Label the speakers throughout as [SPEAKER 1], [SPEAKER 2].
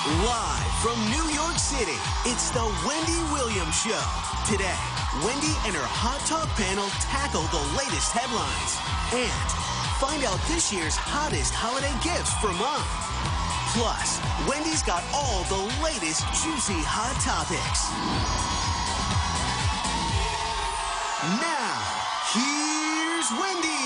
[SPEAKER 1] Live from New York City, it's the Wendy Williams Show. Today, Wendy and her Hot Talk panel tackle the latest headlines and find out this year's hottest holiday gifts for Mom. Plus, Wendy's got all the latest juicy hot topics. Now, here's Wendy.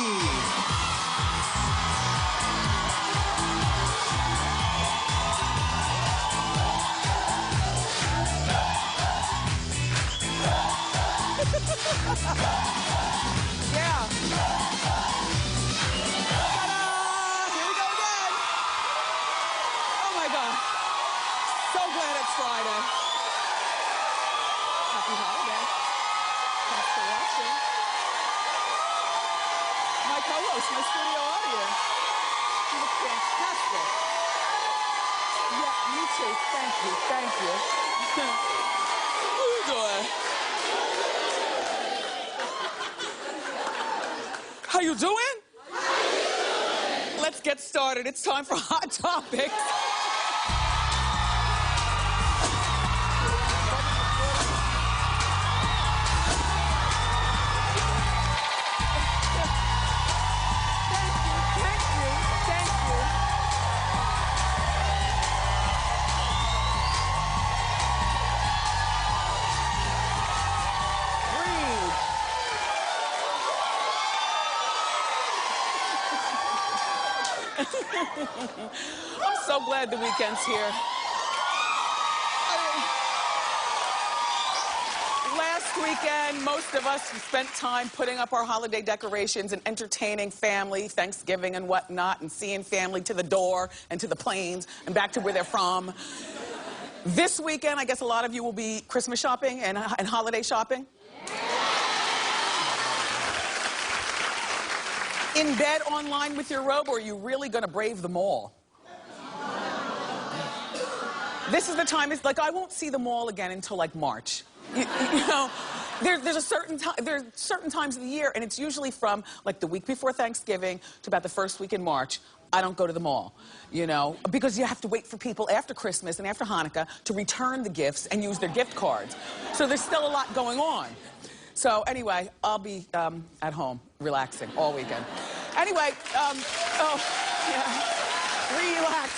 [SPEAKER 2] Yeah. Ta-da! Here we go again. Oh my God. So glad it's Friday. Happy holiday. Thanks for watching. My co-host, my studio audience. You look fantastic. Yeah, you too. Thank you. Thank you. What are you doing? How you doing? Let's get started. It's time for Hot Topics. Thank you. Breathe. I'm so glad the weekend's here. Last weekend, most of us spent time putting up our holiday decorations and entertaining family, Thanksgiving and whatnot, and seeing family to the door and to the planes and back to where they're from. This weekend, I guess a lot of you will be Christmas shopping and holiday shopping. In bed online with your robe, or are you really going to brave the mall? This is the time, it's like, I won't see the mall again until like March. You know, there's certain times of the year, and it's usually from like the week before Thanksgiving to about the first week in March. I don't go to the mall, you know, because you have to wait for people after Christmas and after Hanukkah to return the gifts and use their gift cards. So there's still a lot going on. So anyway, I'll be at home relaxing all weekend. Anyway, oh, yeah. Relax.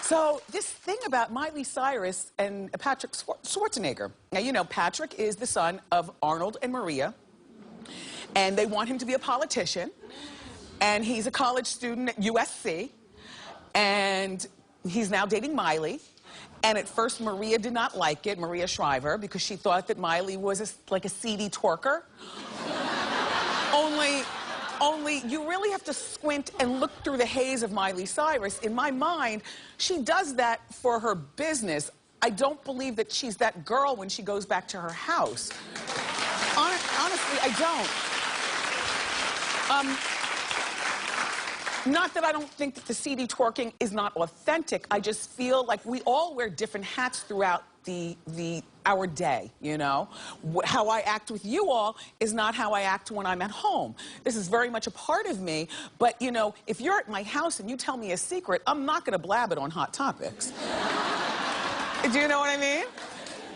[SPEAKER 2] So this thing about Miley Cyrus and Patrick Schwarzenegger. Now, you know, Patrick is the son of Arnold and Maria, and they want him to be a politician, and he's a college student at USC, and he's now dating Miley. And at first, Maria did not like it, Maria Shriver, because she thought that Miley was like a seedy twerker. Only you really have to squint and look through the haze of Miley Cyrus. In my mind, she does that for her business. I don't believe that she's that girl when she goes back to her house. Honestly, I don't. Not that I don't think that the seedy twerking is not authentic. I just feel like we all wear different hats throughout our day, you know? How I act with you all is not how I act when I'm at home. This is very much a part of me, but, you know, if you're at my house and you tell me a secret, I'm not going to blab it on Hot Topics. Do you know what I mean?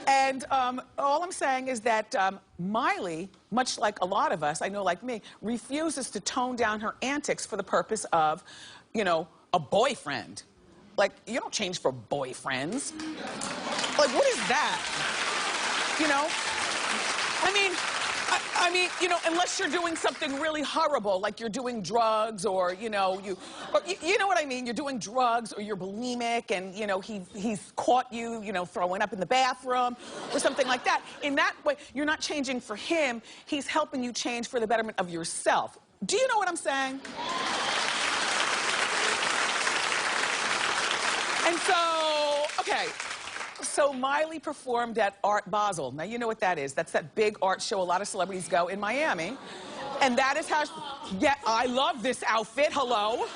[SPEAKER 2] And all I'm saying is that Miley, much like a lot of us, I know like me, refuses to tone down her antics for the purpose of, you know, a boyfriend. Like, you don't change for boyfriends. Like, what is that? You know? I mean, you know, unless you're doing something really horrible, like you're doing drugs, or, you know, you know what I mean? You're doing drugs, or you're bulimic, and, you know, he's caught you, you know, throwing up in the bathroom, or something like that. In that way, you're not changing for him. He's helping you change for the betterment of yourself. Do you know what I'm saying? And so, okay. So Miley performed at Art Basel. Now, you know what that is. That's that big art show a lot of celebrities go in Miami. And that is how, yeah, I love this outfit, hello.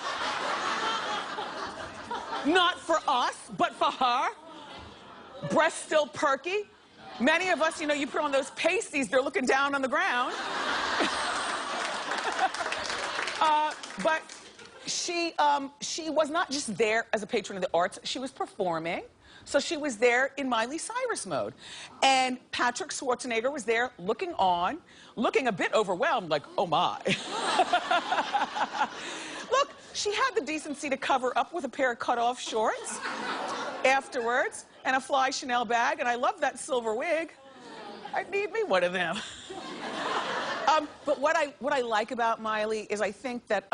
[SPEAKER 2] Not for us, but for her. Breasts still perky. Many of us, you know, you put on those pasties, they're looking down on the ground. But she was not just there as a patron of the arts, she was performing. So she was there in Miley Cyrus mode. And Patrick Schwarzenegger was there looking on, looking a bit overwhelmed, like, oh my. Look, she had the decency to cover up with a pair of cut-off shorts afterwards and a fly Chanel bag, and I love that silver wig. I need me one of them. But what I like about Miley is I think that,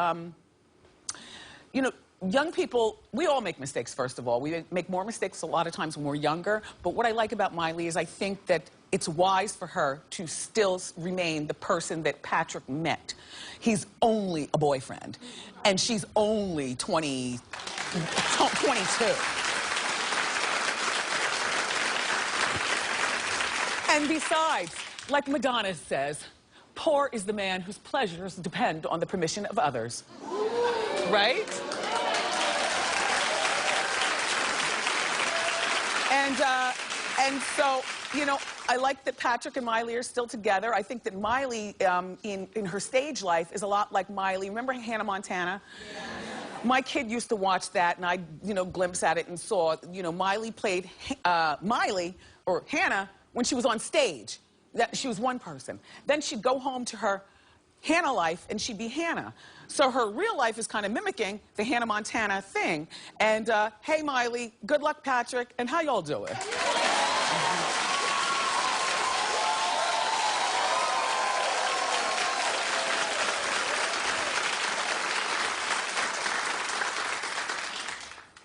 [SPEAKER 2] you know, young people, we all make mistakes, first of all. We make more mistakes a lot of times when we're younger. But what I like about Miley is I think that it's wise for her to still remain the person that Patrick met. He's only a boyfriend, and she's only 22. And besides, like Madonna says, poor is the man whose pleasures depend on the permission of others. Right? And so, you know, I like that Patrick and Miley are still together. I think that Miley, in her stage life, is a lot like Miley. Remember Hannah Montana? Yeah. My kid used to watch that, and I, you know, glimpse at it and saw, you know, Miley played Miley, or Hannah, when she was on stage. That she was one person. Then she'd go home to her Hannah life, and she'd be Hannah. So her real life is kind of mimicking the Hannah Montana thing. And hey, Miley, good luck, Patrick, and how y'all doing?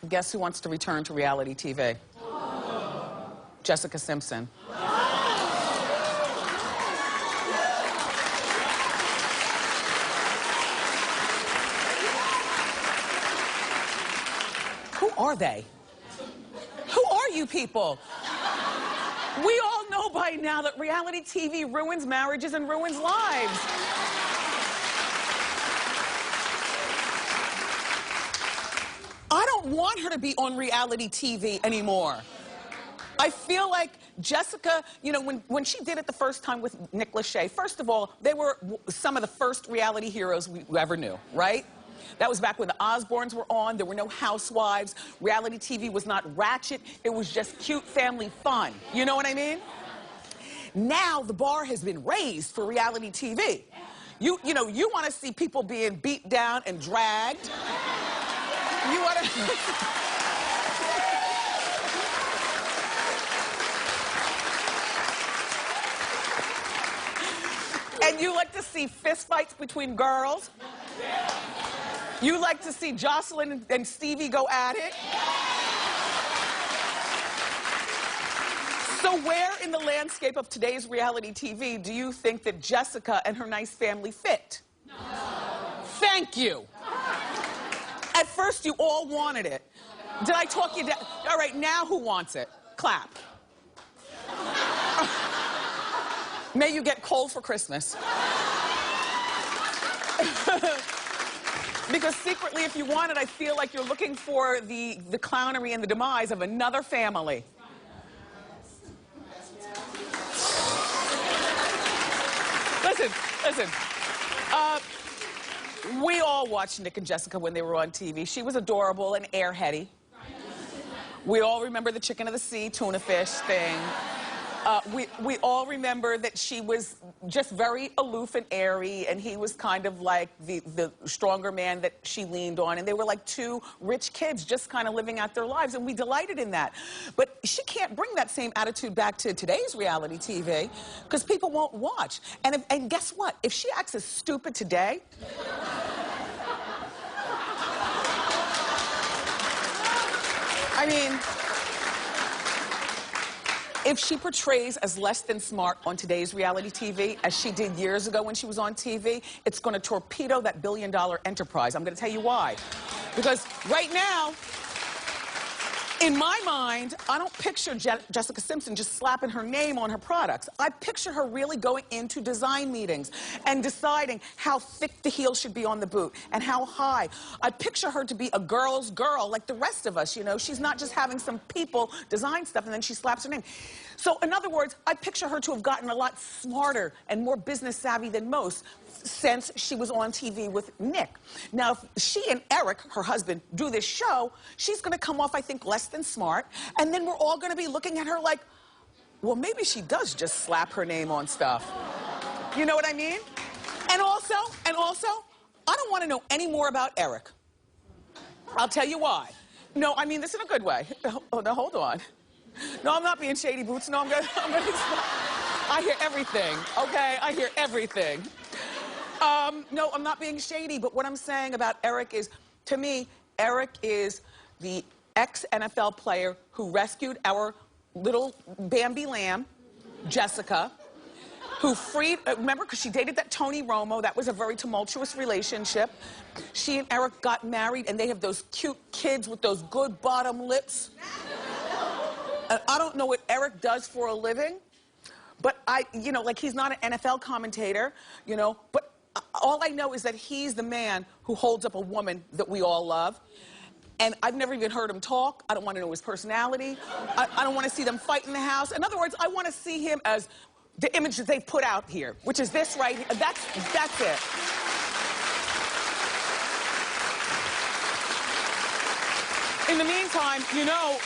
[SPEAKER 2] Guess who wants to return to reality TV? Jessica Simpson. Who are they? Who are you people? We all know by now that reality TV ruins marriages and ruins lives. I don't want her to be on reality TV anymore. I feel like Jessica, you know, when she did it the first time with Nick Lachey, first of all, they were some of the first reality heroes we ever knew, right? That was back when the Osbournes were on. There were no housewives. Reality TV was not ratchet. It was just cute family fun. You know what I mean? Now the bar has been raised for reality TV. You know, you want to see people being beat down and dragged. You want to... And you like to see fistfights between girls? You like to see Jocelyn and Stevie go at it? So where in the landscape of today's reality TV do you think that Jessica and her nice family fit? No. Thank you. At first, you all wanted it. Did I talk you down? All right, now who wants it? Clap. May you get coal for Christmas. Because secretly, if you want it, I feel like you're looking for the clownery and the demise of another family. Listen. We all watched Nick and Jessica when they were on TV. She was adorable and airheady. We all remember the chicken of the sea, tuna fish thing. We all remember that she was just very aloof and airy, and he was kind of like the stronger man that she leaned on. And they were like two rich kids just kind of living out their lives, and we delighted in that. But she can't bring that same attitude back to today's reality TV because people won't watch. And guess what? If she acts as stupid today... I mean... If she portrays as less than smart on today's reality TV, as she did years ago when she was on TV, it's going to torpedo that billion-dollar enterprise. I'm going to tell you why. Because right now, in my mind, I don't picture Jessica Simpson just slapping her name on her products. I picture her really going into design meetings and deciding how thick the heel should be on the boot and how high. I picture her to be a girl's girl like the rest of us, you know. She's not just having some people design stuff and then she slaps her name. So, in other words, I picture her to have gotten a lot smarter and more business savvy than most. since she was on TV with Nick. Now, if she and Eric, her husband, do this show, she's going to come off, I think, less than smart, and then we're all going to be looking at her like, well, maybe she does just slap her name on stuff. You know what I mean? And also, I don't want to know any more about Eric. I'll tell you why. No, I mean this in a good way. Oh, no, hold on. No, I'm not being shady, Boots. No, I'm gonna I hear everything, okay? I hear everything. No, I'm not being shady, but what I'm saying about Eric is, to me, Eric is the ex-NFL player who rescued our little Bambi lamb, Jessica, who freed, remember, because she dated that Tony Romo. That was a very tumultuous relationship. She and Eric got married, and they have those cute kids with those good bottom lips. And I don't know what Eric does for a living, but you know, like, he's not an NFL commentator, you know, but all I know is that he's the man who holds up a woman that we all love. And I've never even heard him talk. I don't want to know his personality. I don't want to see them fight in the house. In other words, I want to see him as the image that they've put out here, which is this right here. That's it. In the meantime, you know,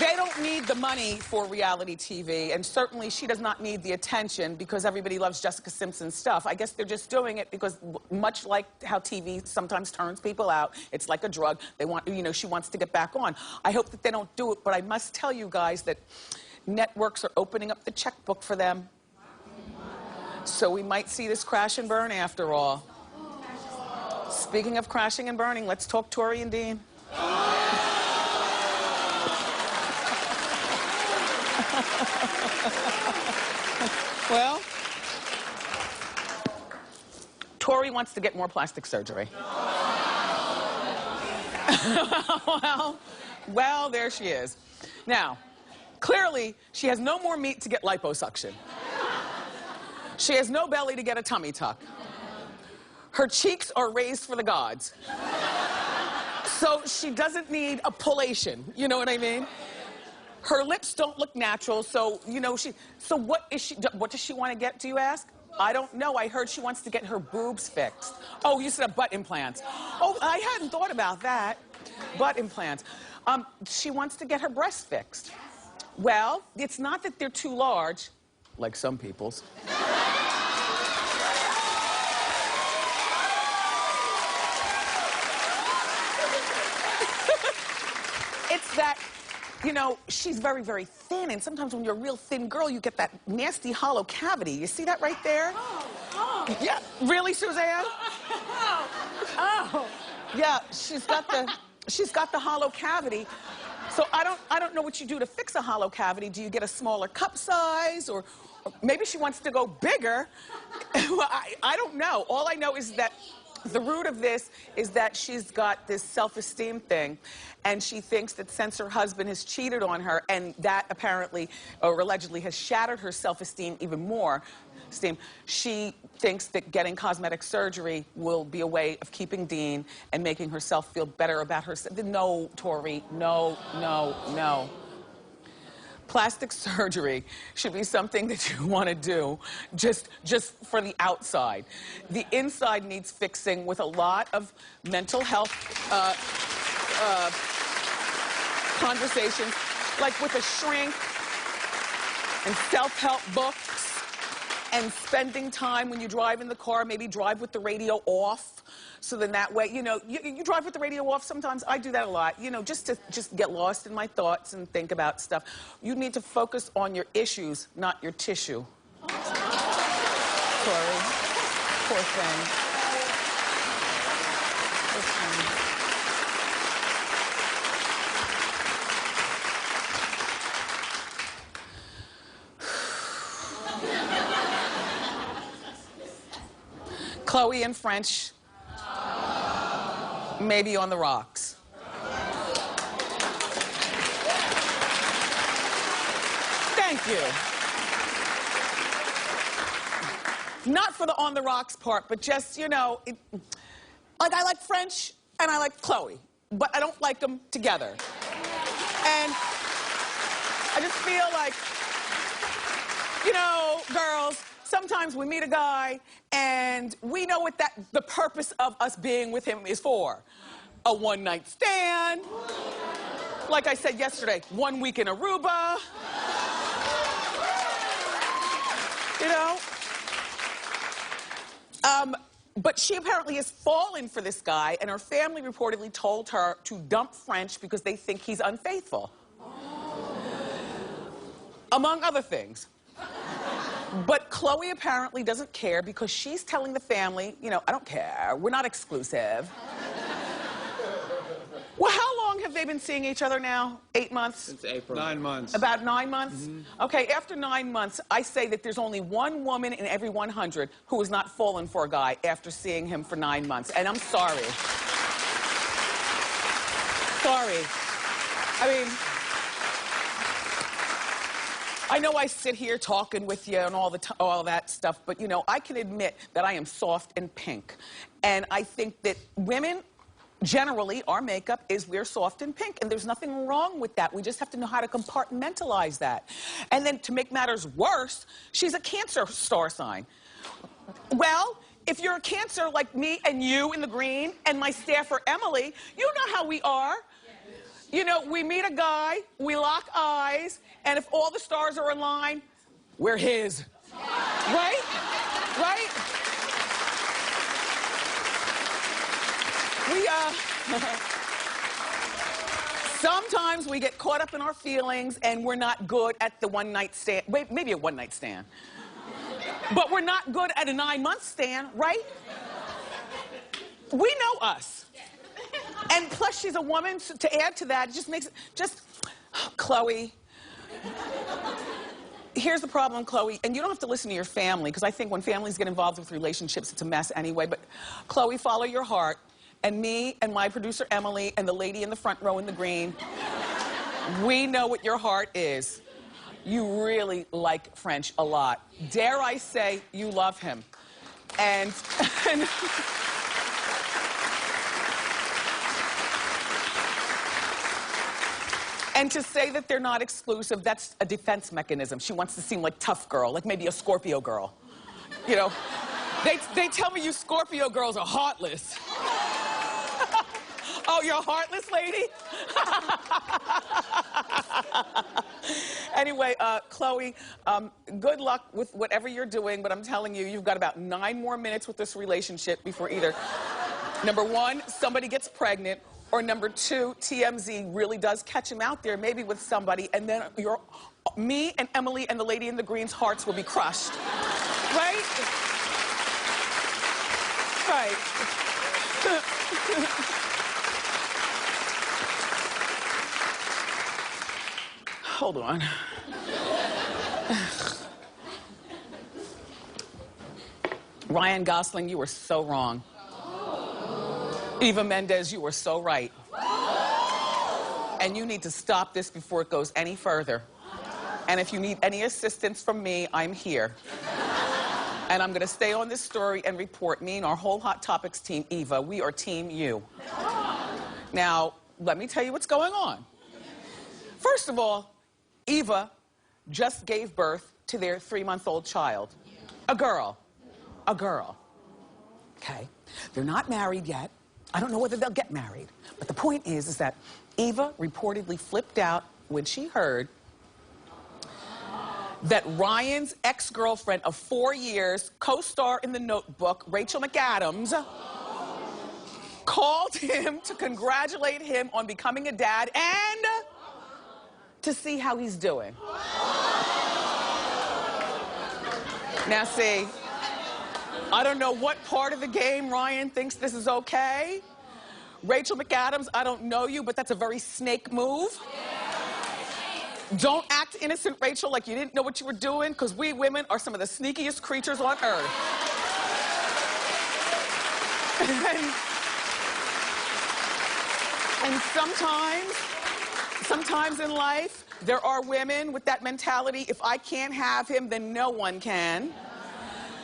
[SPEAKER 2] they don't need the money for reality TV, and certainly she does not need the attention because everybody loves Jessica Simpson's stuff. I guess they're just doing it because, much like how TV sometimes turns people out, it's like a drug. They want, you know, she wants to get back on. I hope that they don't do it, but I must tell you guys that networks are opening up the checkbook for them. So we might see this crash and burn after all. Speaking of crashing and burning, let's talk Tori and Dean. Well, Tori wants to get more plastic surgery. well, there she is. Now, clearly, she has no more meat to get liposuction. She has no belly to get a tummy tuck. Her cheeks are raised for the gods. So she doesn't need a pullation, you know what I mean? Her lips don't look natural, so, you know, so what does she want to get, do you ask? I don't know. I heard she wants to get her boobs fixed. Oh, you said butt implants. Oh, I hadn't thought about that. Butt implants. She wants to get her breasts fixed. Well, it's not that they're too large, like some people's. It's that, you know, she's very, very thin, and sometimes when you're a real thin girl, you get that nasty hollow cavity. You see that right there? Oh. Yeah, really, Suzanne? Oh. Yeah, she's got the hollow cavity. So I don't know what you do to fix a hollow cavity. Do you get a smaller cup size, or maybe she wants to go bigger? I don't know. All I know is that the root of this is that she's got this self-esteem thing, and she thinks that since her husband has cheated on her, and that apparently or allegedly has shattered her self-esteem even more, she thinks that getting cosmetic surgery will be a way of keeping Dean and making herself feel better about herself. No, Tori, no, no, no. Plastic surgery should be something that you want to do just for the outside. The inside needs fixing with a lot of mental health conversations, like with a shrink and self-help books, and spending time when you drive in the car, maybe drive with the radio off. So then that way, you know, you drive with the radio off sometimes. I do that a lot, you know, just to get lost in my thoughts and think about stuff. You need to focus on your issues, not your tissue. Sorry. Poor thing. Poor thing. Chloe and French. Maybe on the rocks. Thank you. Not for the on the rocks part, but just, you know, like I like French and I like Chloe, but I don't like them together. And I just feel like, you know, girls, sometimes we meet a guy and we know what the purpose of us being with him is for. A one-night stand. Like I said yesterday, 1 week in Aruba. You know? But she apparently has fallen for this guy, and her family reportedly told her to dump French because they think he's unfaithful. Among other things. But Chloe apparently doesn't care because she's telling the family, you know, I don't care, we're not exclusive. Well, how long have they been seeing each other now? 8 months?
[SPEAKER 3] Since April.
[SPEAKER 4] 9 months.
[SPEAKER 2] About 9 months? Okay, after 9 months, I say that there's only one woman in every 100 who has not fallen for a guy after seeing him for 9 months. And I'm sorry. Sorry. I mean, I know I sit here talking with you and all that stuff, but you know, I can admit that I am soft and pink. And I think that women, generally, our makeup is we're soft and pink, and there's nothing wrong with that. We just have to know how to compartmentalize that. And then to make matters worse, she's a Cancer star sign. Well, if you're a Cancer like me and you in the green and my staffer Emily, you know how we are. You know, we meet a guy, we lock eyes, and if all the stars are in line, we're his. Right? Right? Sometimes we get caught up in our feelings and we're not good at the one-night stand. Wait, maybe a one-night stand. But we're not good at a 9-month stand, right? We know us. And plus she's a woman, so to add to that, it just makes it, Chloe. Here's the problem, Chloe, and you don't have to listen to your family, because I think when families get involved with relationships, it's a mess anyway, but Chloe, follow your heart. And me and my producer Emily and the lady in the front row in the green, we know what your heart is. You really like French a lot. Dare I say you love him. And to say that they're not exclusive, that's a defense mechanism. She wants to seem like tough girl, like maybe a Scorpio girl. You know, they tell me you Scorpio girls are heartless. Oh, you're a heartless lady? Anyway, Chloe, good luck with whatever you're doing, but I'm telling you, you've got about 9 more minutes with this relationship before either, number 1, somebody gets pregnant, or number 2, TMZ really does catch him out there, maybe with somebody, and then me and Emily and the lady in the green's hearts will be crushed. Right? Right. Hold on. Ryan Gosling, you were so wrong. Eva Mendes, you were so right. And you need to stop this before it goes any further. And if you need any assistance from me, I'm here. And I'm going to stay on this story and report. Me and our whole Hot Topics team, Eva, we are Team You. Now, let me tell you what's going on. First of all, Eva just gave birth to their 3-month-old child. A girl. A girl. Okay. They're not married yet. I don't know whether they'll get married. But the point is that Eva reportedly flipped out when she heard that Ryan's ex-girlfriend of 4 years, co-star in The Notebook, Rachel McAdams, called him to congratulate him on becoming a dad and to see how he's doing. Now see, I don't know what part of the game Ryan thinks this is okay. Rachel McAdams, I don't know you, but that's a very snake move. Don't act innocent, Rachel, like you didn't know what you were doing, because we women are some of the sneakiest creatures on earth. And sometimes in life, there are women with that mentality, if I can't have him, then no one can.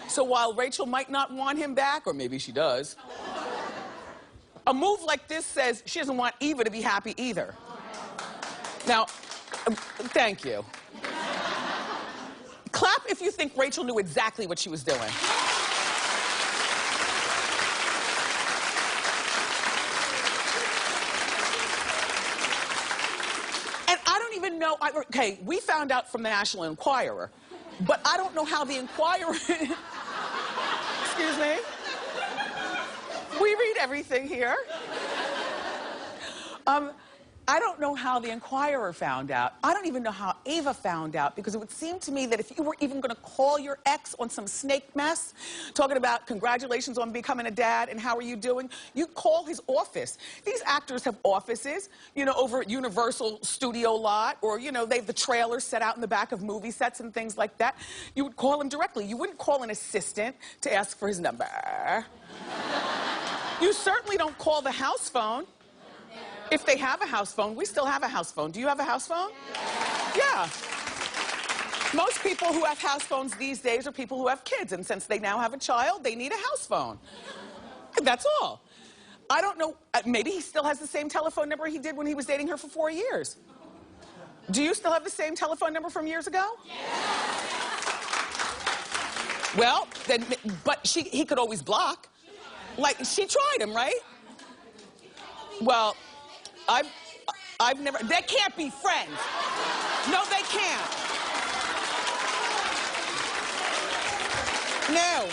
[SPEAKER 2] So while Rachel might not want him back, or maybe she does, a move like this says she doesn't want Eva to be happy either. Now, thank you. Clap if you think Rachel knew exactly what she was doing. And I don't even know, okay, we found out from the National Enquirer, but I don't know how the Enquirer, excuse me, we read everything here. I don't know how the Enquirer found out. I don't even know how Ava found out, because it would seem to me that if you were even going to call your ex on some snake mess, talking about congratulations on becoming a dad and how are you doing, you'd call his office. These actors have offices, you know, over at Universal Studio Lot, or, you know, they have the trailers set out in the back of movie sets and things like that. You would call him directly. You wouldn't call an assistant to ask for his number. You certainly don't call the house phone. If they have a house phone, we still have a house phone. Do you have a house phone? Yeah. Most people who have house phones these days are people who have kids, and since they now have a child, they need a house phone. That's all. I don't know, maybe he still has the same telephone number he did when he was dating her for 4 years. Do you still have the same telephone number from years ago? Yeah. Well, then, but he could always block. Like, she tried him, right? Well, I've never, they can't be friends. No, they can't. No.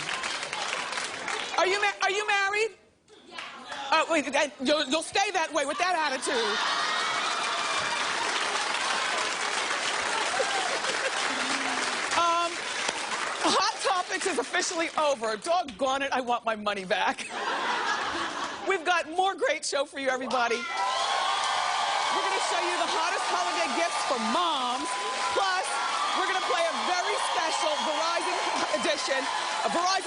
[SPEAKER 2] Are you married? Oh, wait, you'll stay that way with that attitude. Hot Topics is officially over. Doggone it, I want my money back. We've got more great show for you, everybody. We're going to show you the hottest holiday gifts for moms. Plus, we're going to play a very special Verizon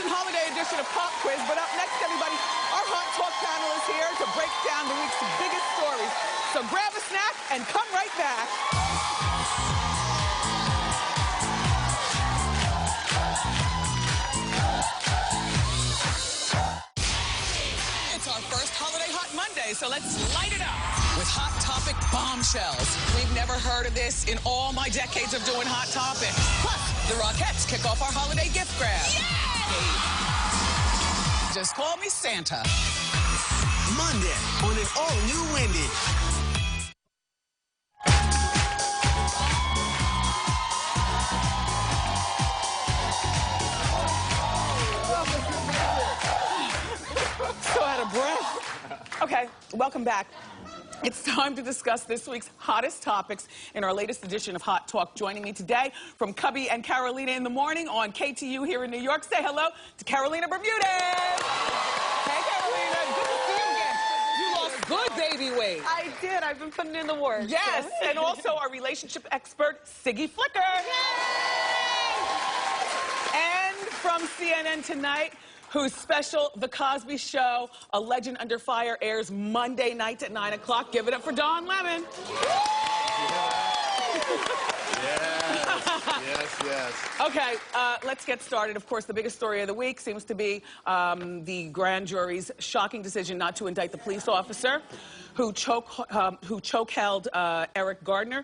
[SPEAKER 2] holiday edition of Pop Quiz. But up next, everybody, our Hot Talk panel is here to break down the week's biggest stories. So grab a snack and come right back. It's our first Holiday Hot Monday, so let's light it up with Hot Topic bombshells. We've never heard of this in all my decades of doing Hot Topics. Plus, the Rockettes kick off our holiday gift grab. Yay! Just call me Santa.
[SPEAKER 1] Monday on an all-new Wendy.
[SPEAKER 2] So out of breath. Okay, welcome back. It's time to discuss this week's hottest topics in our latest edition of Hot Talk. Joining me today from Cubby and Carolina in the morning on KTU here in New York. Say hello to Carolina Bermudez. Hey, Carolina. Good to see you again. You lost good baby weight.
[SPEAKER 3] I did. I've been putting in the work.
[SPEAKER 2] Yes, and also our relationship expert, Siggy Flicker. And from CNN Tonight, whose special The Cosby Show, A Legend Under Fire, airs Monday nights at 9 o'clock. Give it up for Don Lemon.
[SPEAKER 4] Yes.
[SPEAKER 2] Okay, let's get started. Of course, the biggest story of the week seems to be the grand jury's shocking decision not to indict the police officer who choke-held Eric Gardner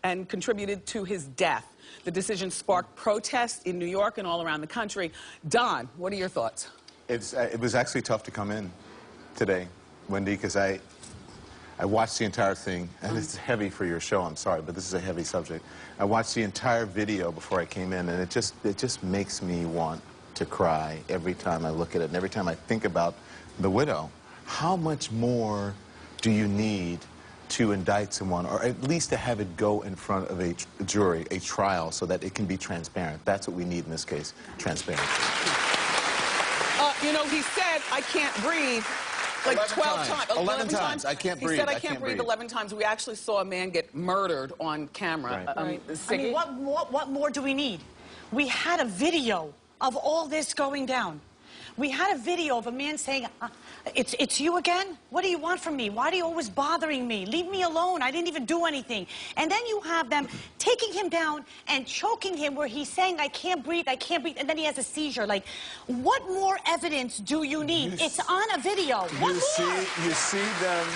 [SPEAKER 2] and contributed to his death. The decision sparked protests in New York and all around the country. Don, what are your thoughts?
[SPEAKER 4] It was actually tough to come in today, Wendy, because I watched the entire thing, and it's heavy for your show, I'm sorry, but this is a heavy subject. I watched the entire video before I came in, and it just makes me want to cry every time I look at it, and every time I think about the widow. How much more do you need to indict someone, or at least to have it go in front of a jury, a trial, so that it can be transparent? That's what we need in this case, transparency.
[SPEAKER 2] You know, he said, I can't breathe, like 12 times.
[SPEAKER 4] 11 times. I can't breathe.
[SPEAKER 2] He said, I can't breathe 11 times. We actually saw a man get murdered on camera.
[SPEAKER 3] Right. I mean, what more do we need? We had a video of all this going down. We had a video of a man saying, it's you again? What do you want from me? Why are you always bothering me? Leave me alone. I didn't even do anything. And then you have them taking him down and choking him where he's saying, I can't breathe, and then he has a seizure. Like, what more evidence do you need? It's on a video. What more?
[SPEAKER 4] You see them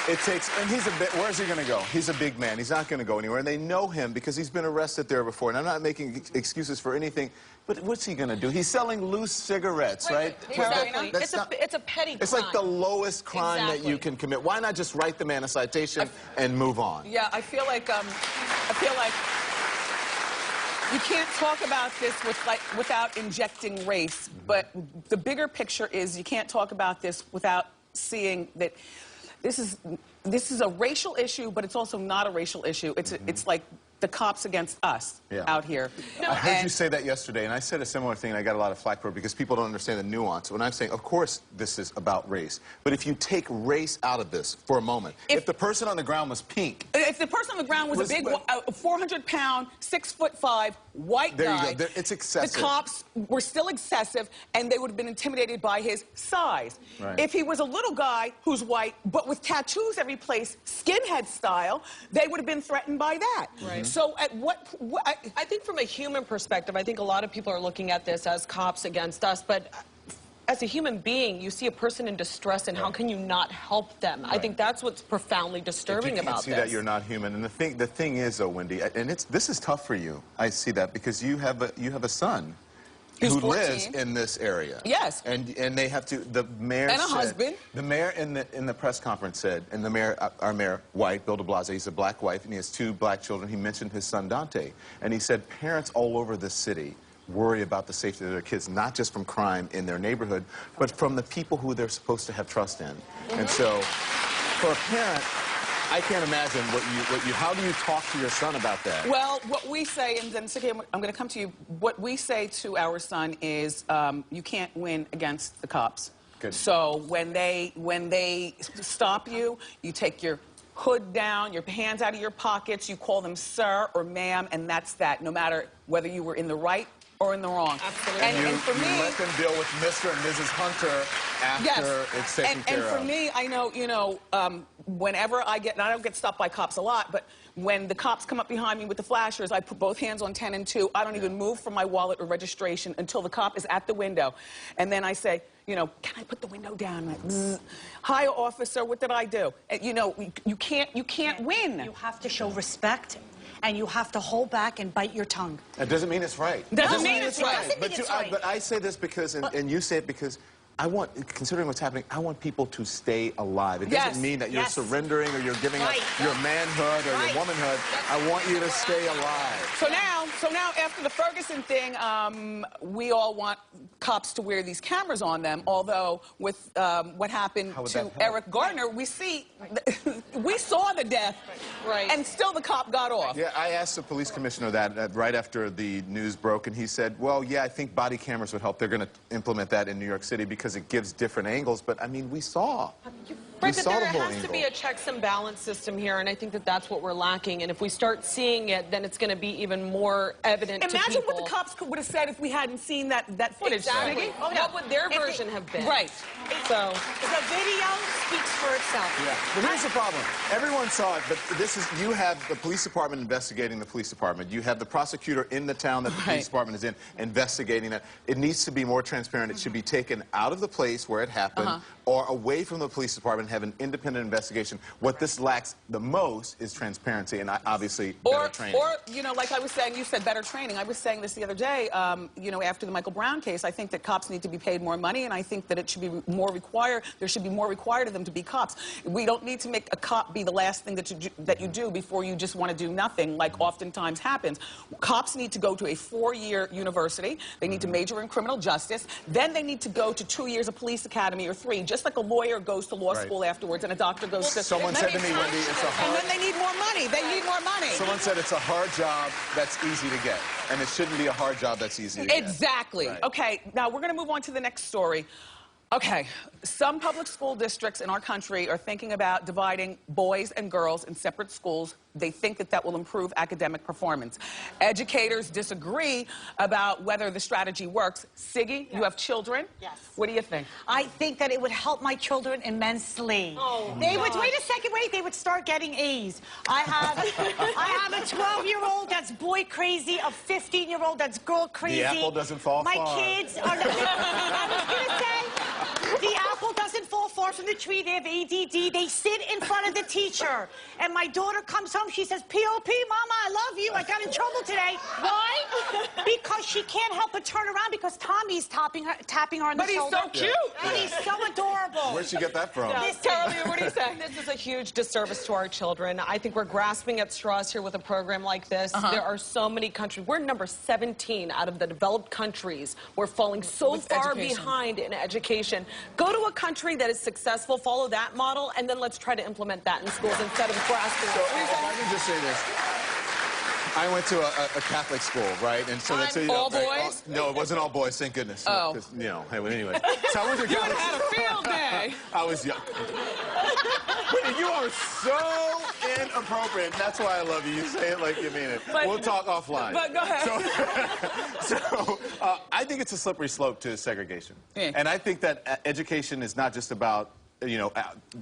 [SPEAKER 4] It takes, and he's a bit, where's he going to go? He's a big man. He's not going to go anywhere. And they know him because he's been arrested there before. And I'm not making excuses for anything, but what's he going to do? He's selling loose cigarettes, right?
[SPEAKER 5] Exactly. It's a petty crime.
[SPEAKER 4] It's like the lowest crime that you can commit. Why not just write the man a citation and move on?
[SPEAKER 2] Yeah, I feel like you can't talk about this without injecting race, but the bigger picture is you can't talk about this without seeing that this is a racial issue, but it's also not a racial issue. It's like the cops against us out here.
[SPEAKER 4] I heard you say that yesterday, and I said a similar thing, and I got a lot of flack for it because people don't understand the nuance. When I'm saying, of course, this is about race, but if you take race out of this for a moment, if the person on the ground was pink...
[SPEAKER 2] If the person on the ground was a big 400-pound, 6'5" white guy...
[SPEAKER 4] There you go. It's excessive.
[SPEAKER 2] The cops were still excessive, and they would have been intimidated by his size.
[SPEAKER 4] Right.
[SPEAKER 2] If he was a little guy who's white, but with tattoos every place, skinhead style, they would have been threatened by that.
[SPEAKER 5] Right.
[SPEAKER 2] So at what
[SPEAKER 5] I think from a human perspective, I think a lot of people are looking at this as cops against us, but as a human being, you see a person in distress, and how can you not help them? I think that's what's profoundly disturbing about this.
[SPEAKER 4] You can't see that, you're not human. And the thing is, though, Wendy, and this is tough for you. I see that because you have a son who lives in this area.
[SPEAKER 2] Yes.
[SPEAKER 4] And they have to, the mayor
[SPEAKER 2] and a
[SPEAKER 4] said,
[SPEAKER 2] husband.
[SPEAKER 4] The mayor in the press conference said, and the mayor, our mayor, white, Bill de Blasio, he's a black wife, and he has 2 black children. He mentioned his son, Dante. And he said parents all over the city worry about the safety of their kids, not just from crime in their neighborhood, but from the people who they're supposed to have trust in. And so, for a parent, I can't imagine how do you talk to your son about that?
[SPEAKER 2] Well, what we say, and then Serie, I'm going to come to you, what we say to our son is you can't win against the cops.
[SPEAKER 4] Good.
[SPEAKER 2] So when they stop you, you take your hood down, your hands out of your pockets, you call them sir or ma'am, and that's that, no matter whether you were in the right or in the wrong.
[SPEAKER 5] Absolutely.
[SPEAKER 2] And for me,
[SPEAKER 4] you let them deal with Mr. and Mrs. Hunter after it's taken care of.
[SPEAKER 2] And for me, I know, you know, whenever I don't get stopped by cops a lot, but when the cops come up behind me with the flashers, I put both hands on 10 and 2. I don't even move from my wallet or registration until the cop is at the window. And then I say, you know, can I put the window down? Like, bzz. Hi, officer, what did I do? And, you know, you can't win.
[SPEAKER 3] You have to show respect, and you have to hold back and bite your tongue.
[SPEAKER 4] That doesn't mean it's right.
[SPEAKER 2] Doesn't mean it's right.
[SPEAKER 3] Doesn't mean it's right.
[SPEAKER 4] But I say this because, and you say it because, I want, considering what's happening, I want people to stay alive. It doesn't mean that you're surrendering or you're giving up your manhood or your womanhood. I want you to stay alive.
[SPEAKER 2] So now after the Ferguson thing, we all want cops to wear these cameras on them, although with what happened to Eric Gardner, we saw the death, and still the cop got off.
[SPEAKER 4] Yeah, I asked the police commissioner that right after the news broke, and he said, well, yeah, I think body cameras would help. They're going to implement that in New York City because it gives different angles, but I mean, we saw.
[SPEAKER 5] Right, but there has to be a checks and balance system here, and I think that that's what we're lacking. And if we start seeing it, then it's going to be even more evident to people.
[SPEAKER 2] Imagine what the cops would have said if we hadn't seen that footage.
[SPEAKER 5] Exactly.
[SPEAKER 2] Oh,
[SPEAKER 5] what would their version have been?
[SPEAKER 2] Right.
[SPEAKER 5] So
[SPEAKER 3] the video speaks for itself.
[SPEAKER 4] Yeah. But here's the problem. Everyone saw it, but this is, you have the police department investigating the police department. You have the prosecutor in the town that the police department is in investigating that. It needs to be more transparent. It should be taken out of the place where it happened or away from the police department and have an independent investigation. What this lacks the most is transparency and obviously better training. Or,
[SPEAKER 2] you know, like I was saying, you said better training. I was saying this the other day, you know, after the Michael Brown case, I think that cops need to be paid more money, and I think that it should be more required, there should be more required of them to be cops. We don't need to make a cop be the last thing that you do before you just want to do nothing, like oftentimes happens. Cops need to go to a 4-year university. They need to major in criminal justice. Then they need to go to 2 years of police academy or 3, just like a lawyer goes to law school afterwards and a doctor goes to...
[SPEAKER 4] Someone said to me, Wendy, it's a hard...
[SPEAKER 2] And then they need more money. They need more money.
[SPEAKER 4] Someone said it's a hard job that's easy to get. And it shouldn't be a hard job that's easy to get.
[SPEAKER 2] Exactly. Okay, now we're going to move on to the next story. Okay, some public school districts in our country are thinking about dividing boys and girls in separate schools. They think that that will improve academic performance. Educators disagree about whether the strategy works. Siggy, you have children.
[SPEAKER 3] Yes.
[SPEAKER 2] What do you think?
[SPEAKER 3] I think that it would help my children immensely.
[SPEAKER 5] Oh,
[SPEAKER 3] they would, wait a second, they would start getting A's. I have a 12-year-old that's boy crazy, a 15-year-old that's girl crazy.
[SPEAKER 4] The apple doesn't fall far.
[SPEAKER 3] My kids are, I was going to say, the apple doesn't fall far. far from the tree. They have ADD. They sit in front of the teacher. And my daughter comes home. She says, P.O.P., Mama, I love you. I got in trouble today. Why? Because she can't help but turn around because Tommy's tapping her on the shoulder.
[SPEAKER 2] But he's so cute.
[SPEAKER 3] And he's so adorable.
[SPEAKER 4] Where'd she get that from?
[SPEAKER 5] Carolina, what do you say? This is a huge disservice to our children. I think we're grasping at straws here with a program like this. There are so many countries. We're number 17 out of the developed countries. We're falling so far behind in education. Go to a country that is successful, follow that model, and then let's try to implement that in schools instead of grasping.
[SPEAKER 4] So, if I can just say this. I went to a Catholic school, right? And so that's
[SPEAKER 2] all boys?
[SPEAKER 4] No, it wasn't all boys, thank goodness.
[SPEAKER 2] Oh.
[SPEAKER 4] 'Cause, you know, anyway. So I went to
[SPEAKER 2] You
[SPEAKER 4] Catholic
[SPEAKER 2] had a field day.
[SPEAKER 4] I was young. Wendy, you are so inappropriate. That's why I love you. You say it like you mean it.
[SPEAKER 5] But,
[SPEAKER 4] we'll talk offline.
[SPEAKER 5] But go ahead.
[SPEAKER 4] So I think it's a slippery slope to segregation.
[SPEAKER 2] Yeah.
[SPEAKER 4] And I think that education is not just about, you know,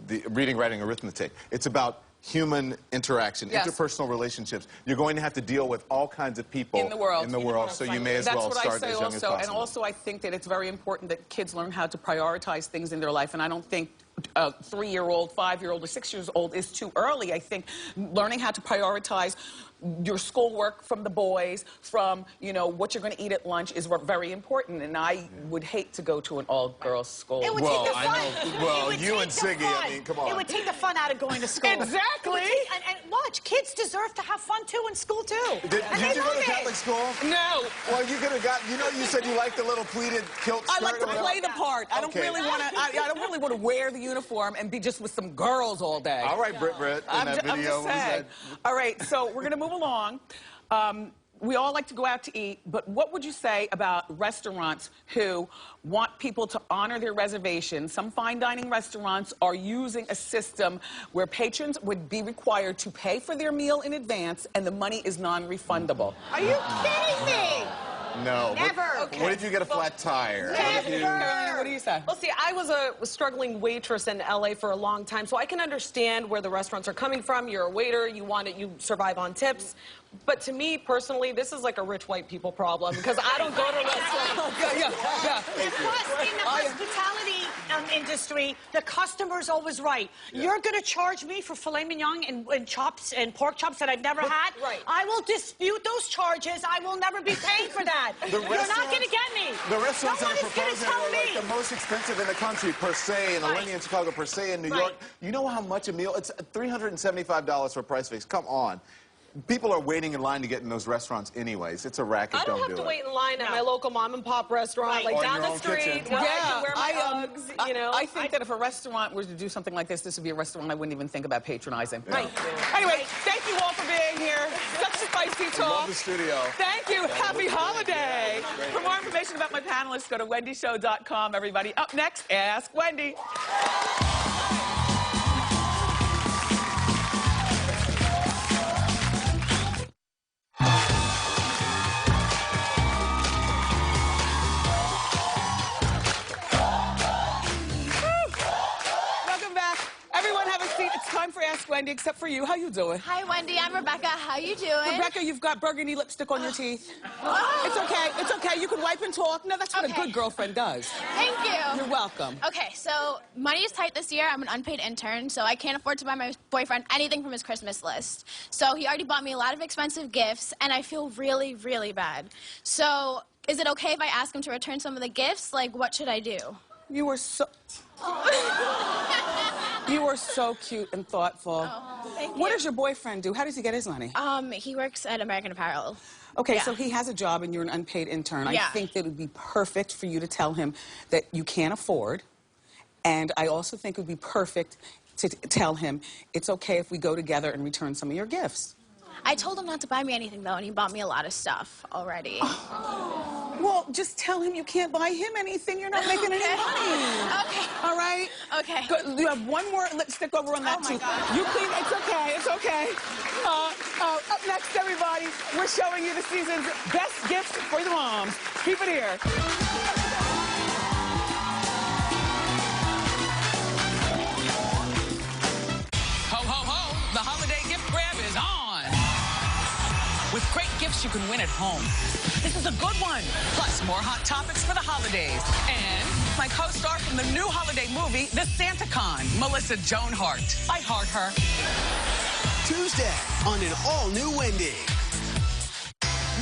[SPEAKER 4] the reading, writing, arithmetic. It's about human interaction, interpersonal relationships. You're going to have to deal with all kinds of people
[SPEAKER 2] in the world.
[SPEAKER 4] So you may as well start as young as possible.
[SPEAKER 2] And also, I think that it's very important that kids learn how to prioritize things in their life. And I don't think a 3-year-old, 5-year-old, or 6-year-old is too early. I think learning how to prioritize your schoolwork from the boys, from, you know, what you're going to eat at lunch is very important. And I would hate to go to an all-girls school.
[SPEAKER 3] It would
[SPEAKER 4] Well,
[SPEAKER 3] take the fun.
[SPEAKER 4] I know. Well, you and Siggy, I mean, come on.
[SPEAKER 3] It would take the fun out of going to school.
[SPEAKER 2] Exactly.
[SPEAKER 3] And watch, kids deserve to have fun too in school too.
[SPEAKER 4] Did you go to
[SPEAKER 3] it.
[SPEAKER 4] Catholic school?
[SPEAKER 2] No.
[SPEAKER 4] Well, you could have got. You know, you said you liked the little pleated kilt skirt.
[SPEAKER 2] I like to
[SPEAKER 4] or whatever.
[SPEAKER 2] play the part. I don't
[SPEAKER 4] Okay.
[SPEAKER 2] really want to. I don't really want to wear the uniform and be just with some girls all day.
[SPEAKER 4] All right, Britt, in that video.
[SPEAKER 2] I'm just saying. All right, so we're going to move along. We all like to go out to eat, but what would you say about restaurants who want people to honor their reservations? Some fine dining restaurants are using a system where patrons would be required to pay for their meal in advance and the money is non-refundable.
[SPEAKER 3] Are you kidding me?
[SPEAKER 4] No.
[SPEAKER 3] Never.
[SPEAKER 4] What if you get a flat tire?
[SPEAKER 2] Carolina, what do you say?
[SPEAKER 5] Well, see, I was a struggling waitress in LA for a long time, so I can understand where the restaurants are coming from. You're a waiter, you want it, you survive on tips. But to me, personally, this is like a rich white people problem because I don't go to restaurants.
[SPEAKER 3] Plus, in the hospitality industry, the customer's always right. You're going to charge me for filet mignon and chops and pork chops that I've never had?
[SPEAKER 5] Right.
[SPEAKER 3] I will dispute those charges. I will never be paying for that. You're not going to get me.
[SPEAKER 4] The restaurants
[SPEAKER 3] no
[SPEAKER 4] that
[SPEAKER 3] one
[SPEAKER 4] are
[SPEAKER 3] is going to
[SPEAKER 4] proposing
[SPEAKER 3] tell
[SPEAKER 4] are like
[SPEAKER 3] me.
[SPEAKER 4] the most expensive in the country per se, in Atlanta and Chicago per se, in New York. You know how much a meal? It's $375 for a price fix. Come on. People are waiting in line to get in those restaurants anyways. It's a racket.
[SPEAKER 5] I don't have to wait in line at my local mom and pop restaurant, like
[SPEAKER 4] Or
[SPEAKER 5] down
[SPEAKER 4] your
[SPEAKER 5] the
[SPEAKER 4] own
[SPEAKER 5] street,
[SPEAKER 4] kitchen.
[SPEAKER 5] where I can wear my Uggs, you know.
[SPEAKER 2] I think that if a restaurant were to do something like this would be a restaurant I wouldn't even think about patronizing.
[SPEAKER 5] Right.
[SPEAKER 2] Anyway, thank you all for being here. Such spicy talk.
[SPEAKER 4] Love the studio.
[SPEAKER 2] Thank you. Happy holiday. For more information about my panelists, go to wendyshow.com, everybody. Up next, Ask Wendy. Welcome back. Everyone have a seat. It's time for Ask Wendy, except for you. How you doing?
[SPEAKER 6] Hi, Wendy. I'm Rebecca. How you doing?
[SPEAKER 2] Rebecca, you've got burgundy lipstick on your teeth. It's okay. It's okay. You can wipe and talk. No, that's what a good girlfriend does.
[SPEAKER 6] Thank you.
[SPEAKER 2] You're welcome.
[SPEAKER 6] Okay, so money is tight this year. I'm an unpaid intern, so I can't afford to buy my boyfriend anything from his Christmas list. So he already bought me a lot of expensive gifts, and I feel really, really bad. So is it okay if I ask him to return some of the gifts? Like, what should I do?
[SPEAKER 2] You were so... You were so cute and thoughtful.
[SPEAKER 6] Thank
[SPEAKER 2] What
[SPEAKER 6] you.
[SPEAKER 2] does your boyfriend do? How does he get his money?
[SPEAKER 6] He works at American Apparel.
[SPEAKER 2] Okay,
[SPEAKER 6] Yeah.
[SPEAKER 2] so he has a job and you're an unpaid intern.
[SPEAKER 6] Yeah.
[SPEAKER 2] I think that it would be perfect for you to tell him that you can't afford. And I also think it would be perfect to tell him it's okay if we go together and return some of your gifts.
[SPEAKER 6] I told him not to buy me anything, though, and he bought me a lot of stuff already.
[SPEAKER 2] Well, just tell him you can't buy him anything. You're not making any money.
[SPEAKER 6] Okay.
[SPEAKER 2] All right?
[SPEAKER 6] Okay.
[SPEAKER 2] Good. You have one more lipstick over on that
[SPEAKER 6] my
[SPEAKER 2] tooth.
[SPEAKER 6] God.
[SPEAKER 2] You clean. It's okay. It's okay. Up next, everybody, we're showing you the season's best gifts for the moms. Keep it here.
[SPEAKER 7] Ho, ho, ho! The holiday gift grab is on! With great gifts you can win at home.
[SPEAKER 2] This is a good one. Plus, more hot topics for the holidays. And my co-star from the new holiday movie, The Santa Con, Melissa Joan Hart. I heart her.
[SPEAKER 1] Tuesday on an all-new Wendy.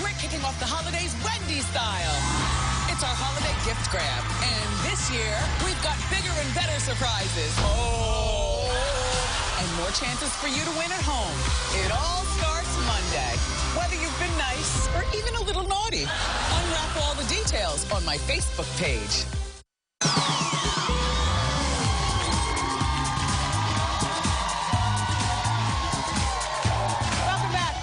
[SPEAKER 2] We're kicking off the holidays Wendy style. It's our holiday gift grab. And this year, we've got bigger and better surprises. Oh! And more chances for you to win at home. It all starts Monday. Whether you've been nice or even a little naughty. Unwrap all the details on my Facebook page. Welcome back.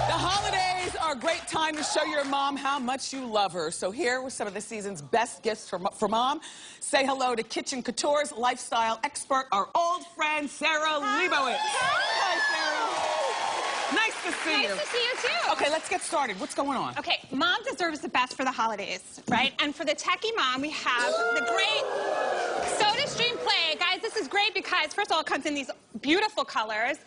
[SPEAKER 2] The holidays are a great time to show your mom how much you love her. So here were some of the season's best gifts for mom. Say hello to Kitchen Couture's lifestyle expert, our old friend, Sarah Leibowitz. Hi, Sarah. Nice to see you.
[SPEAKER 8] Nice to see you, too.
[SPEAKER 2] Okay, let's get started. What's going on?
[SPEAKER 8] Okay, mom deserves the best for the holidays, right? And for the techie mom, we have the great SodaStream Play. Guys, this is great because, first of all, it comes in these beautiful colors.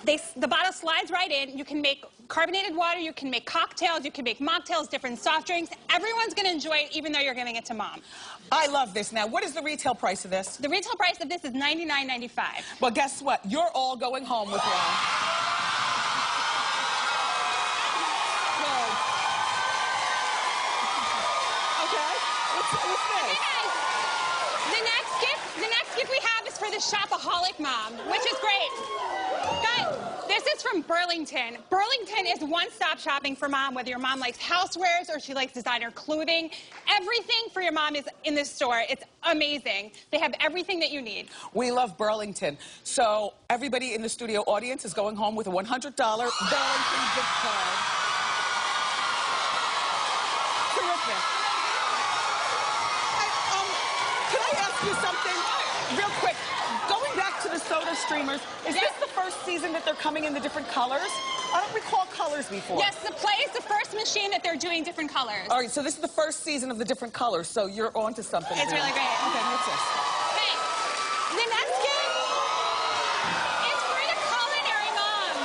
[SPEAKER 8] The bottle slides right in. You can make carbonated water, you can make cocktails, you can make mocktails, different soft drinks. Everyone's going to enjoy it, even though you're giving it to mom.
[SPEAKER 2] I love this. Now, what is the retail price of this?
[SPEAKER 8] The retail price of this is $99.95.
[SPEAKER 2] Well, guess what? You're all going home with one.
[SPEAKER 8] The next gift we have is for the shopaholic mom, which is great. Guys, this is from Burlington. Burlington is one-stop shopping for mom, whether your mom likes housewares or she likes designer clothing. Everything for your mom is in this store. It's amazing. They have everything that you need.
[SPEAKER 2] We love Burlington. So everybody in the studio audience is going home with a $100 Burlington gift card. Terrific. Can I ask you something real quick? Going back to the Soda Streamers, is this the first season that they're coming in the different colors? I don't recall colors before.
[SPEAKER 8] Yes, the Play is the first machine that they're doing different colors.
[SPEAKER 2] All right, so this is the first season of the different colors, so you're on to something.
[SPEAKER 8] It's really great.
[SPEAKER 2] Okay, what's this?
[SPEAKER 8] Hey, the next gift is for the culinary mom.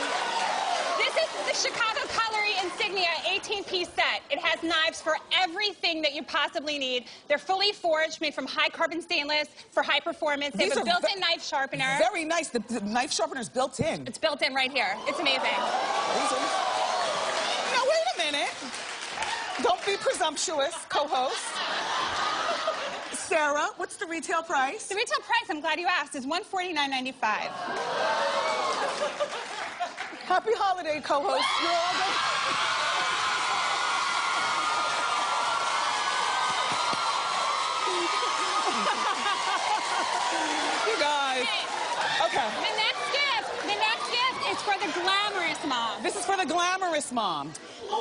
[SPEAKER 8] This is the Chicago Cutlery Insignia 18-piece set. It has knives for everything that you possibly need. They're fully forged, made from high-carbon stainless for high performance. They have a built-in knife sharpener.
[SPEAKER 2] Very nice. The knife sharpener's built in.
[SPEAKER 8] It's built in right here. It's amazing.
[SPEAKER 2] Now, wait a minute. Don't be presumptuous, co-host. Sarah, what's the retail price?
[SPEAKER 8] The retail price, I'm glad you asked, is $149.95.
[SPEAKER 2] Happy holiday, co-host. You're all good. You guys. Okay.
[SPEAKER 8] The next gift is for the glamorous mom.
[SPEAKER 2] This is for the glamorous mom.
[SPEAKER 8] Now,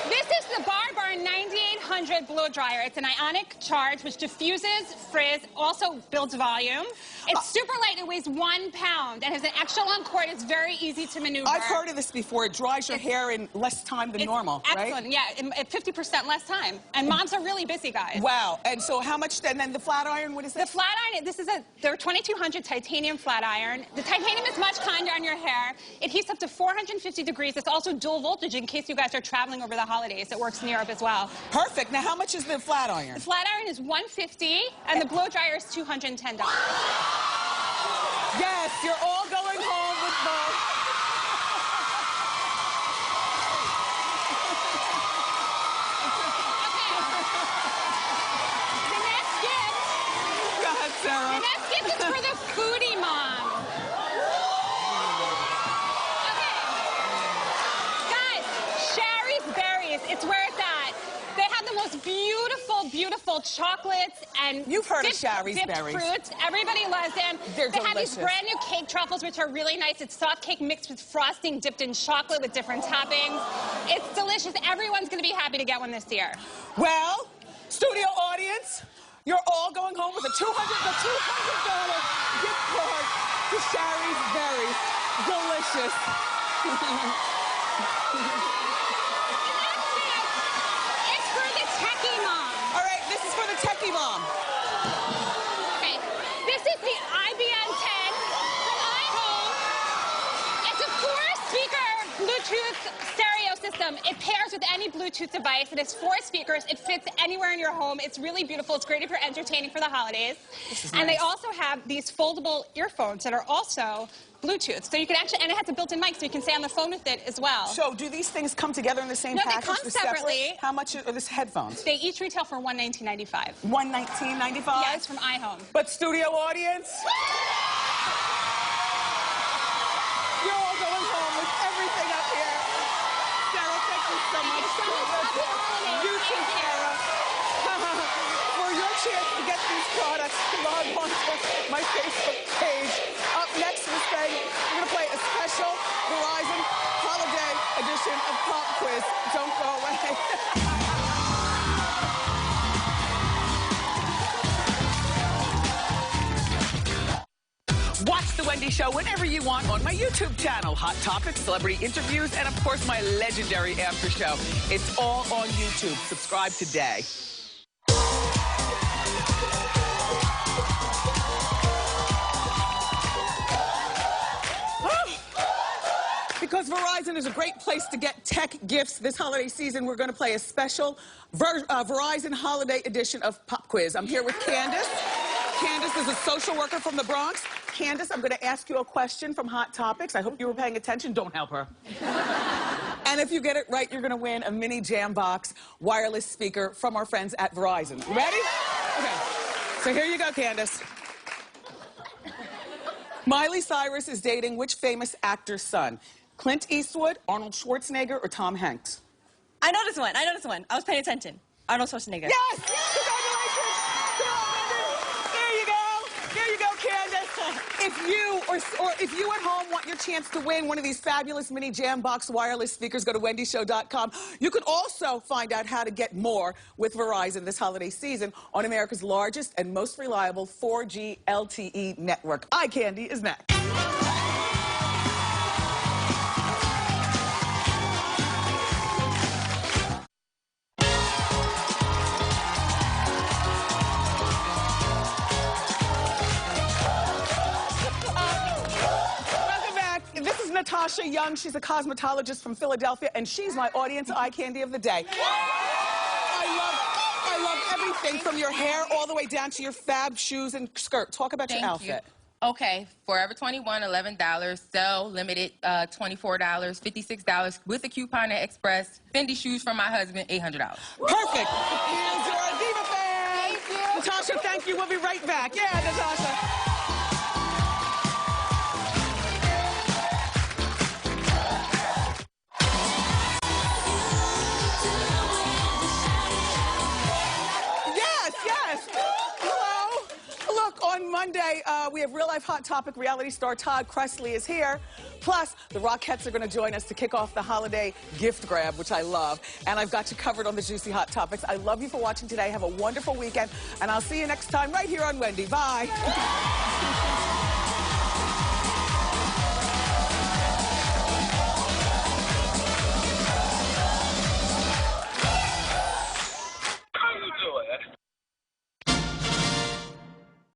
[SPEAKER 8] this is the Barbar 9800 blow dryer. It's an ionic charge which diffuses frizz, also builds volume. It's super light. It weighs 1 pound and has an extra long cord. It's very easy to maneuver.
[SPEAKER 2] I've heard of this before. It dries your hair in less time than normal,
[SPEAKER 8] excellent.
[SPEAKER 2] Right?
[SPEAKER 8] Yeah, at 50% less time. And moms are really busy, guys.
[SPEAKER 2] Wow. And so how much, and then the flat iron, what is it?
[SPEAKER 8] The flat iron, they're 2200 titanium flat iron. The titanium is much kinder on your hair. It heats up to 450 degrees. It's also dual voltage in case you guys are traveling over the holidays. It works in Europe as well.
[SPEAKER 2] Perfect. Now, how much is the flat iron?
[SPEAKER 8] The flat iron is $150, and the blow dryer is $210.
[SPEAKER 2] Yes, you're all going home with both.
[SPEAKER 8] The next gift.
[SPEAKER 2] Go ahead, Sarah.
[SPEAKER 8] The next gift is for the foodie mom. Okay. Guys, Serie's Berries. It's where it's at. They have the most beautiful, beautiful chocolates and
[SPEAKER 2] You've heard of Serie's
[SPEAKER 8] dipped
[SPEAKER 2] Berries.
[SPEAKER 8] fruits. Everybody loves them.
[SPEAKER 2] They're
[SPEAKER 8] They have these
[SPEAKER 2] delicious.
[SPEAKER 8] brand new cake truffles, which are really nice. It's soft cake mixed with frosting, dipped in chocolate with different toppings. It's delicious. Everyone's going to be happy to get one this year.
[SPEAKER 2] Well, studio audience, you're all going home with a $200 gift card to Serie's Berries. Delicious.
[SPEAKER 8] It's for the techie mom.
[SPEAKER 2] All right, this is for the techie mom.
[SPEAKER 8] Okay, this is the IBM 10 from iHome. It's a 4-speaker awesome. It pairs with any Bluetooth device. It has 4 speakers. It fits anywhere in your home. It's really beautiful. It's great if you're entertaining for the holidays. And they also have these foldable earphones that are also Bluetooth. So you can actually, and it has a built-in mic, so you can stay on the phone with it as well.
[SPEAKER 2] So do these things come together in the same package?
[SPEAKER 8] No, they come separately.
[SPEAKER 2] How much are these headphones?
[SPEAKER 8] They each retail for $119.95.
[SPEAKER 2] $119.95?
[SPEAKER 8] Yes, from iHome.
[SPEAKER 2] But studio audience? You're all going home with everything up here. Sarah, thank you so much. You too, Sarah. For your chance to get these products, log on to my Facebook page. Up next, we're going to play a special Verizon holiday edition of Pop Quiz. Don't go away. Watch The Wendy Show whenever you want on my YouTube channel. Hot topics, celebrity interviews, and of course my legendary after show. It's all on YouTube. Subscribe today. Because Verizon is a great place to get tech gifts this holiday season, we're going to play a special Verizon holiday edition of Pop Quiz. I'm here with Candace. Candace is a social worker from the Bronx. Candace, I'm going to ask you a question from Hot Topics. I hope you were paying attention. Don't help her. And if you get it right, you're going to win a mini Jambox wireless speaker from our friends at Verizon. Ready? Okay. So here you go, Candace. Miley Cyrus is dating which famous actor's son? Clint Eastwood, Arnold Schwarzenegger, or Tom Hanks?
[SPEAKER 9] I know this one. I was paying attention. Arnold Schwarzenegger.
[SPEAKER 2] Yes! Congratulations! There you go, Candace. If you at home want your chance to win one of these fabulous mini Jambox wireless speakers, go to wendyshow.com. You can also find out how to get more with Verizon this holiday season on America's largest and most reliable 4G LTE network. Eye candy is next. Natasha Young, she's a cosmetologist from Philadelphia, and she's my audience eye candy of the day. I love everything from your hair all the way down to your fab shoes and skirt. Talk about your outfit.
[SPEAKER 10] Okay, Forever 21, $11. Sell Limited, $24, $56 with a coupon at Express. Fendi shoes from my husband, $800.
[SPEAKER 2] Perfect. And you're a diva fan. Thank you. Natasha, thank you. We'll be right back. Yeah, Natasha. On Monday, we have real-life Hot Topic reality star Todd Cressley is here. Plus, the Rockettes are going to join us to kick off the holiday gift grab, which I love. And I've got you covered on the juicy Hot Topics. I love you for watching today. Have a wonderful weekend. And I'll see you next time right here on Wendy. Bye.